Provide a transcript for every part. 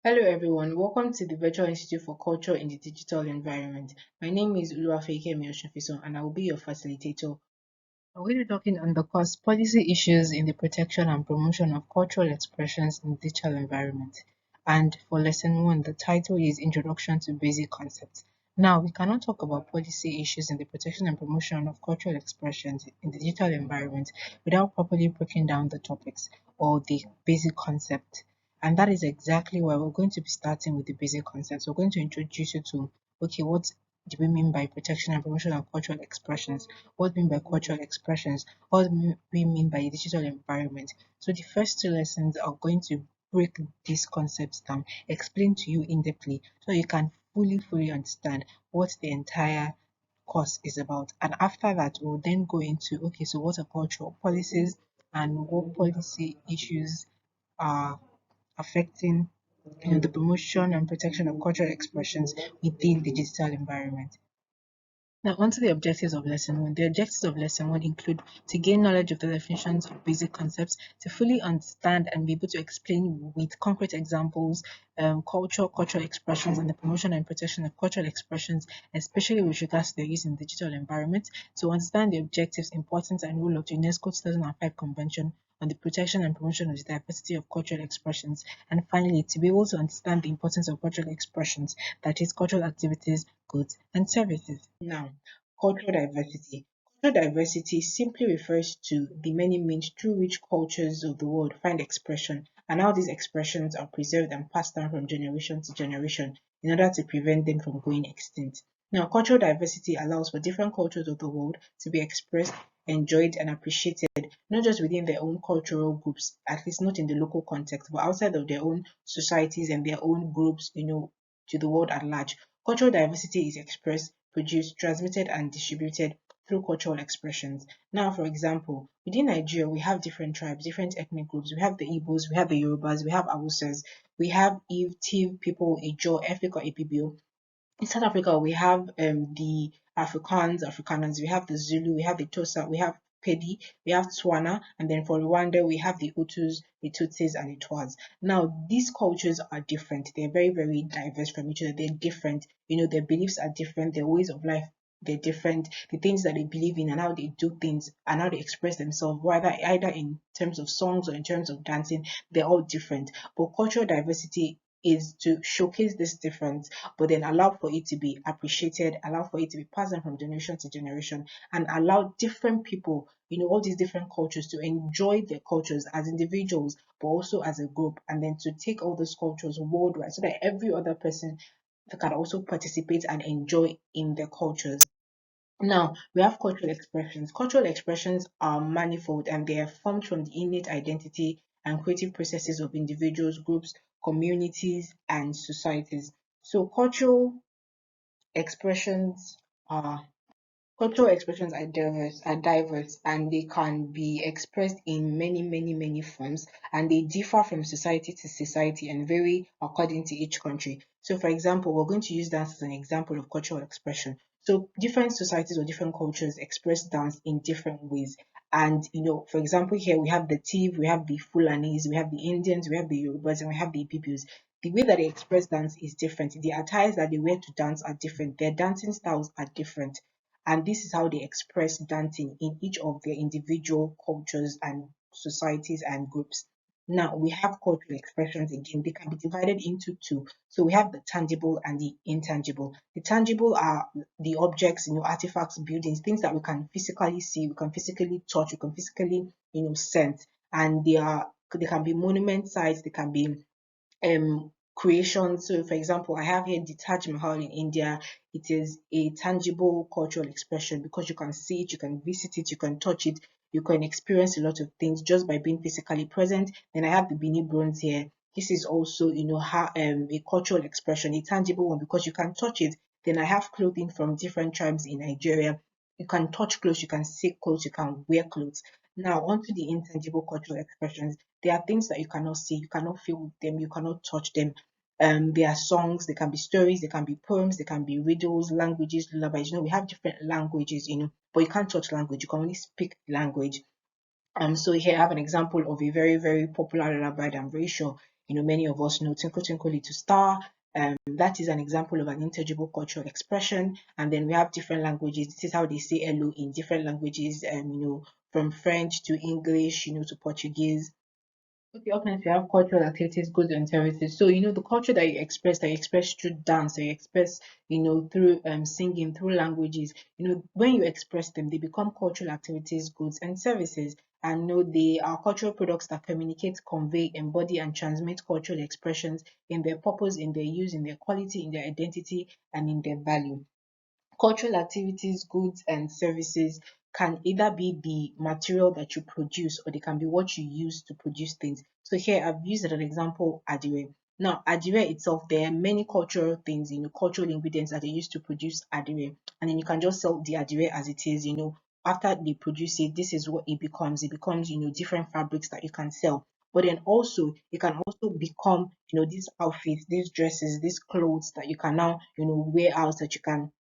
Hello everyone, welcome to the Virtual Institute for Culture in the Digital Environment. My name is Uluwafeke Oshofiso and I will be your facilitator. We're going to be talking on the course Policy Issues in the Protection and Promotion of Cultural Expressions in the Digital Environment. And for lesson 1, the title is Introduction to Basic Concepts. Now, we cannot talk about policy issues in the protection and promotion of cultural expressions in the digital environment without properly breaking down the topics or the basic concept. And that is exactly why we're going to be starting with the basic concepts. We're going to introduce you to, okay, what do we mean by protection and promotion of cultural expressions? What do we mean by cultural expressions? What do we mean by digital environment? So the first two lessons are going to break these concepts down, explain to you in depthly so you can fully understand what the entire course is about. And after that, we'll then go into, okay, so what are cultural policies and what policy issues are affecting the promotion and protection of cultural expressions within the digital environment. Now, on to the objectives of lesson one. The objectives of lesson one include to gain knowledge of the definitions of basic concepts, to fully understand and be able to explain with concrete examples cultural expressions, and the promotion and protection of cultural expressions, especially with regards to their use in digital environment, to understand the objectives, importance, and role of the UNESCO 2005 Convention on the protection and promotion of the diversity of cultural expressions, and finally, to be able to understand the importance of cultural expressions, that is, cultural activities, goods, and services. Now, cultural diversity. Cultural diversity simply refers to the many means through which cultures of the world find expression and how these expressions are preserved and passed down from generation to generation in order to prevent them from going extinct. Now, cultural diversity allows for different cultures of the world to be expressed, enjoyed, and appreciated, not just within their own cultural groups, at least not in the local context, but outside of their own societies and their own groups, to the world at large. Cultural diversity is expressed, produced, transmitted, and distributed through cultural expressions. Now, for example, within Nigeria, we have different tribes, different ethnic groups. We have the Igbos, we have the Yorubas, we have Awusas, we have Tiv people, Ijo, Efik or Ibibio. In South Africa, we have the Afrikaners, we have the Zulu, we have the Tosa, we have Pedi, we have Tswana, and then for Rwanda, we have the Hutus, the Tutsis, and the Twas. Now, these cultures are different. They're very diverse from each other. They're different. Their beliefs are different. Their ways of life, they're different. The things that they believe in and how they do things and how they express themselves, whether either in terms of songs or in terms of dancing, they're all different. But cultural diversity is to showcase this difference, but then allow for it to be appreciated, allow for it to be passed on from generation to generation, and allow different people, all these different cultures to enjoy their cultures as individuals, but also as a group, and then to take all those cultures worldwide so that every other person can also participate and enjoy in their cultures. Now, we have cultural expressions. Cultural expressions are manifold and they are formed from the innate identity and creative processes of individuals, groups, communities, and societies. So, expressions are cultural expressions are diverse and they can be expressed in many forms, and they differ from society to society and vary according to each country. So, for example, we're going to use dance as an example of cultural expression. So, different societies or different cultures express dance in different ways. And, for example, here we have the Tiv, we have the Fulanis, we have the Indians, we have the Yorubas, and we have the Ibibios. The way that they express dance is different. The attires that they wear to dance are different. Their dancing styles are different, and this is how they express dancing in each of their individual cultures and societies and groups. Now we have cultural expressions again. They can be divided into two. So we have the tangible and the intangible. The tangible are the objects, artifacts, buildings, things that we can physically see, we can physically touch, we can physically, sense. And they can be monument sites, they can be creations. So, for example, I have here the Taj Mahal in India. It is a tangible cultural expression because you can see it, you can visit it, you can touch it, you can experience a lot of things just by being physically present. Then I have the Bini Bronze here. This is also, a cultural expression, a tangible one because you can touch it. Then I have clothing from different tribes in Nigeria. You can touch clothes, you can see clothes, you can wear clothes. Now, onto the intangible cultural expressions. There are things that you cannot see, you cannot feel with them, you cannot touch them. There are songs, they can be stories, they can be poems, they can be riddles, languages, lullabies. We have different languages, but you can't touch language, you can only speak language. So here I have an example of a very popular lullaby that I'm very sure many of us know Twinkle Twinkle Little Star. That is an example of an intangible cultural expression. And then we have different languages. This is how they say hello in different languages, from French to English, to Portuguese. Okay, often if you have cultural activities, goods and services. So, the culture that you express through dance, that you express, through singing, through languages, when you express them, they become cultural activities, goods and services. And they are cultural products that communicate, convey, embody, and transmit cultural expressions in their purpose, in their use, in their quality, in their identity, and in their value. Cultural activities, goods, and services can either be the material that you produce or they can be what you use to produce things. So here I've used as an example Adire. Now, Adire itself, there are many cultural things, cultural ingredients that they use to produce Adire. And then you can just sell the Adire as it is, after they produce it, this is what it becomes. It becomes, different fabrics that you can sell. But then also, it can also become, these outfits, these dresses, these clothes that you can now, wear out, that you can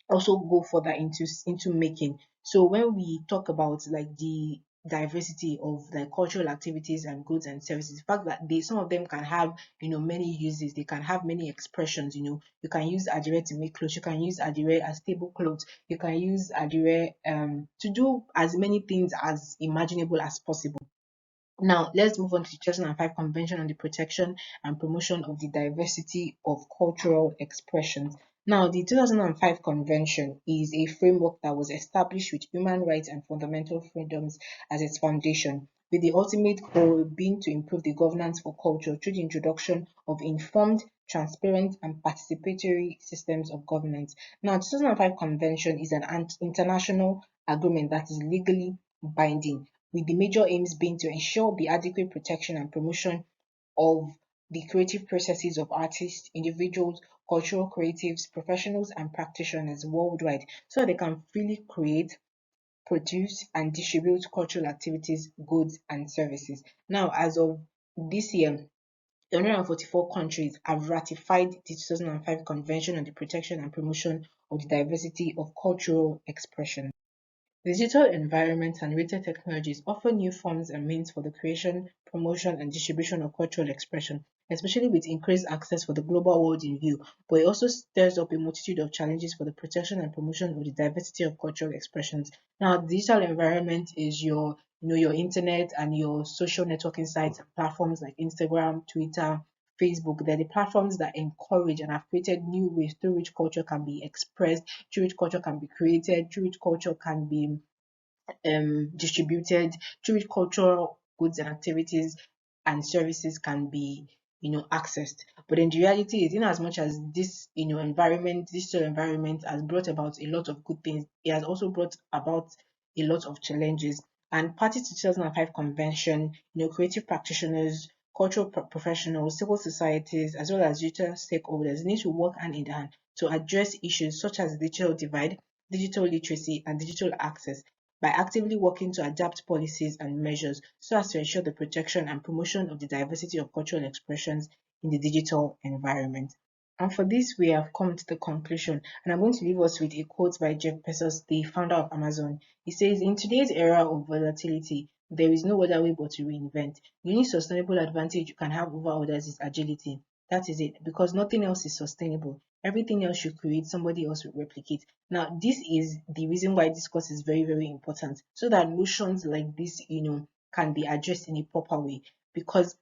also go further into making. So when we talk about like the diversity of like cultural activities and goods and services, the fact that some of them can have many uses, they can have many expressions. You can use adire to make clothes, you can use adire as tablecloths, you can use adire to do as many things as imaginable as possible. Now, let's move on to the 2005 Convention on the Protection and Promotion of the Diversity of Cultural Expressions. Now, the 2005 Convention is a framework that was established with human rights and fundamental freedoms as its foundation, with the ultimate goal being to improve the governance for culture through the introduction of informed, transparent, and participatory systems of governance. Now, the 2005 Convention is an international agreement that is legally binding, with the major aims being to ensure the adequate protection and promotion of the creative processes of artists, individuals, cultural creatives, professionals, and practitioners worldwide so that they can freely create, produce, and distribute cultural activities, goods, and services. Now, as of this year, 144 countries have ratified the 2005 Convention on the Protection and Promotion of the Diversity of Cultural Expression. Digital environments and related technologies offer new forms and means for the creation, promotion, and distribution of cultural expression, especially with increased access for the global world in view, but it also stirs up a multitude of challenges for the protection and promotion of the diversity of cultural expressions. Now, the digital environment is your internet and your social networking sites and platforms like Instagram, Twitter, Facebook. They're the platforms that encourage and have created new ways through which culture can be expressed, through which culture can be created, through which culture can be distributed, through which cultural goods and activities and services can be accessed. But then the reality is, in as much as this digital environment has brought about a lot of good things, it has also brought about a lot of challenges. And party to 2005 convention, creative practitioners, cultural professionals, civil societies, as well as digital stakeholders need to work hand in hand to address issues such as digital divide, digital literacy, and digital access by actively working to adapt policies and measures so as to ensure the protection and promotion of the diversity of cultural expressions in the digital environment. And for this, we have come to the conclusion, and I'm going to leave us with a quote by Jeff Bezos, the founder of Amazon. He says, "In today's era of volatility, there is no other way but to reinvent. The only sustainable advantage you can have over others is agility. That is it, because nothing else is sustainable. Everything else you create, somebody else will replicate." Now, this is the reason why this course is very, very important, so that notions like this, can be addressed in a proper way. Because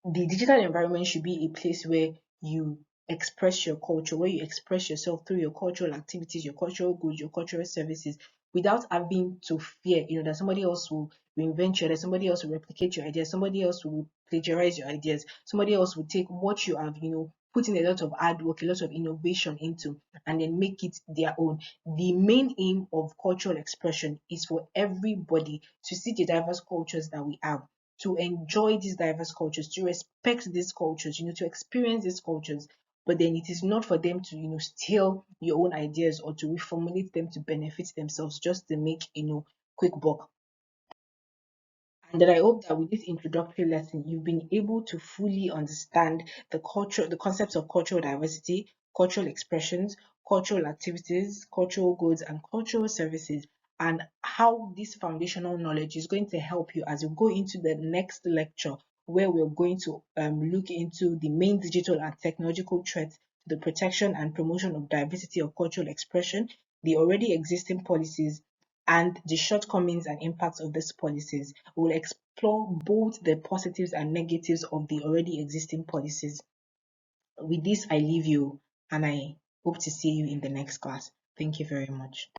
the digital environment should be a place where you express your culture, where you express yourself through your cultural activities, your cultural goods, your cultural services, without having to fear, that somebody else will reinvent you, that somebody else will replicate your ideas, somebody else will plagiarize your ideas, somebody else will take what you have, put in a lot of hard work, a lot of innovation into, and then make it their own. The main aim of cultural expression is for everybody to see the diverse cultures that we have, to enjoy these diverse cultures, to respect these cultures, to experience these cultures. But then it is not for them to, steal your own ideas or to reformulate them to benefit themselves just to make, quick buck. And then I hope that with this introductory lesson, you've been able to fully understand the concepts of cultural diversity, cultural expressions, cultural activities, cultural goods, and cultural services, and how this foundational knowledge is going to help you as you go into the next lecture where we're going to look into the main digital and technological threats to the protection and promotion of diversity of cultural expression, the already existing policies, and the shortcomings and impacts of these policies. We will explore both the positives and negatives of the already existing policies. With this, I leave you and I hope to see you in the next class. Thank you very much.